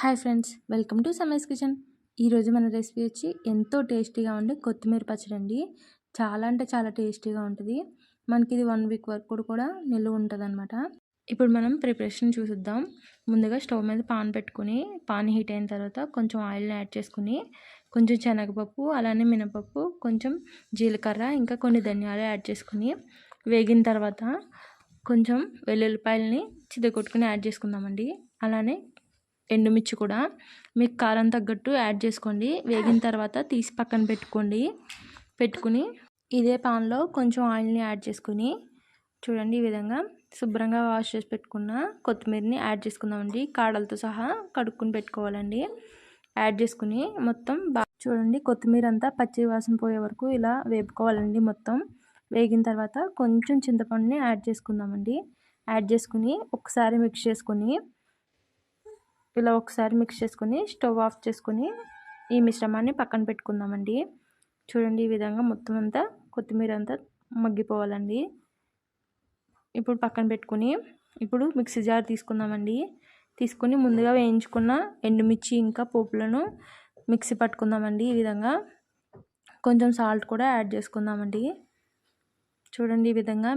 Hi friends, welcome to Samayas kitchen. ఈరోజు మన recipe వచ్చి ఎంతో టేస్టీగా ఉండే కొత్తిమీర పచ్చడి అండి. చాలా అంటే చాలా టేస్టీగా ఉంటుంది. మనకి ఇది 1 వీక్ వరకు కూడా నిల్వ ఉంటుంది అనమాట. ఇప్పుడు మనం ప్రిపరేషన్ చూసిద్దాం. ముందుగా స్టవ్ మీద పాన్ పెట్టుకుని పాన్ హీట్ అయిన తర్వాత కొంచెం ఆయిల్ని యాడ్ చేసుకుని కొంచెం శనగపప్పు, అలానే మినపప్పు, కొంచెం జీలకర్ర, ఇంకా కొన్ని ధనియాలు యాడ్ చేసుకుని వేగిన తర్వాత కొంచెం వెల్లుల్లిపాయలని చితగొట్టుకుని యాడ్ చేసుకుందామండి. అలానే ఎండుమిర్చి కూడా మీకు కారం తగ్గట్టు యాడ్ చేసుకోండి. వేగిన తర్వాత తీసి పక్కన పెట్టుకుని ఇదే పాన్లో కొంచెం ఆయిల్ని యాడ్ చేసుకుని చూడండి, ఈ విధంగా శుభ్రంగా వాష్ చేసి పెట్టుకున్న కొత్తిమీరని యాడ్ చేసుకుందామండి. కాడలతో సహా కడుక్కుని పెట్టుకోవాలండి. యాడ్ చేసుకుని మొత్తం చూడండి, కొత్తిమీర అంతా పచ్చి వాసన పోయే వరకు ఇలా వేపుకోవాలండి. మొత్తం వేగిన తర్వాత కొంచెం చింతపండుని యాడ్ చేసుకుందామండి. యాడ్ చేసుకుని ఒకసారి మిక్స్ చేసుకుని స్టవ్ ఆఫ్ చేసుకుని ఈ మిశ్రమాన్ని పక్కన పెట్టుకుందామండి. చూడండి, ఈ విధంగా మొత్తం అంతా కొత్తిమీర అంతా మగ్గిపోవాలండి. ఇప్పుడు పక్కన పెట్టుకుని ఇప్పుడు మిక్సీ జార్ తీసుకుందామండి. తీసుకుని ముందుగా వేయించుకున్న ఎండుమిర్చి ఇంకా పోపులను మిక్సీ పట్టుకుందామండి. ఈ విధంగా కొంచెం సాల్ట్ కూడా యాడ్ చేసుకుందామండి. చూడండి, ఈ విధంగా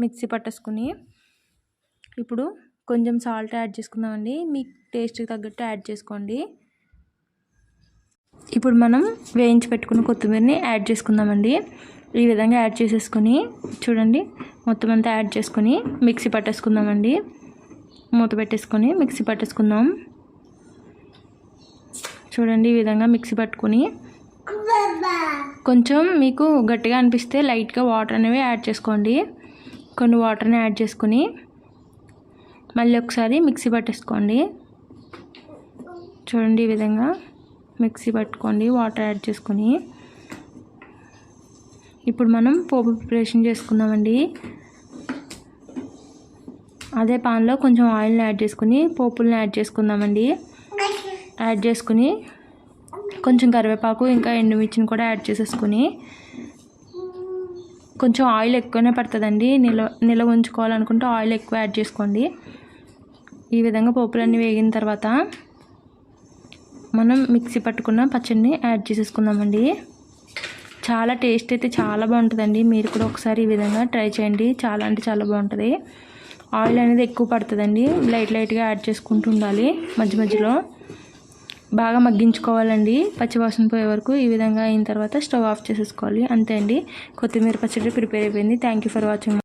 మిక్సీ పట్టేసుకుని ఇప్పుడు కొంచెం సాల్ట్ యాడ్ చేసుకుందామండి. మీ టేస్ట్కి తగ్గట్టు యాడ్ చేసుకోండి. ఇప్పుడు మనం వేయించి పెట్టుకున్న కొత్తిమీరని యాడ్ చేసుకుందామండి. ఈ విధంగా యాడ్ చేసేసుకొని చూడండి, మొత్తం అంతా యాడ్ చేసుకొని మిక్సీ పట్టేసుకుందామండి. మూత పెట్టేసుకొని మిక్సీ పట్టేసుకుందాం. చూడండి, ఈ విధంగా మిక్సీ పట్టుకొని కొంచెం మీకు గట్టిగా అనిపిస్తే లైట్గా వాటర్ అనేవి యాడ్ చేసుకోండి. కొన్ని వాటర్ని యాడ్ చేసుకొని మళ్ళీ ఒకసారి మిక్సీ పట్టేసుకోండి. చూడండి, ఈ విధంగా మిక్సీ పట్టుకోండి వాటర్ యాడ్ చేసుకొని. ఇప్పుడు మనం పోపు ప్రిపరేషన్ చేసుకుందామండి. అదే పాన్లో కొంచెం ఆయిల్ని యాడ్ చేసుకుని పోపుల్ని యాడ్ చేసుకుందామండి. యాడ్ చేసుకుని కొంచెం కరివేపాకు ఇంకా ఎండుమిర్చిని కూడా యాడ్ చేసేసుకుని కొంచెం ఆయిల్ ఎక్కువనే పడుతుందండి. నిల్వ ఉంచుకోవాలనుకుంటే ఆయిల్ ఎక్కువ యాడ్ చేసుకోండి. ఈ విధంగా పోపులన్నీ వేగిన తర్వాత మనం మిక్సీ పట్టుకున్న పచ్చడిని యాడ్ చేసేసుకుందామండి. చాలా టేస్ట్ అయితే చాలా బాగుంటుందండి. మీరు కూడా ఒకసారి ఈ విధంగా ట్రై చేయండి. చాలా అంటే చాలా బాగుంటుంది. ఆయిల్ అనేది ఎక్కువ పడుతుందండి. లైట్గా యాడ్ చేసుకుంటూ ఉండాలి. మధ్యలో బాగా మగ్గించుకోవాలండి, పచ్చివాసన పోయే వరకు. ఈ విధంగా అయిన తర్వాత స్టవ్ ఆఫ్ చేసేసుకోవాలి. అంతే అండి, కొత్తిమీర పచ్చడి ప్రిపేర్ అయిపోయింది. Thank you for watching.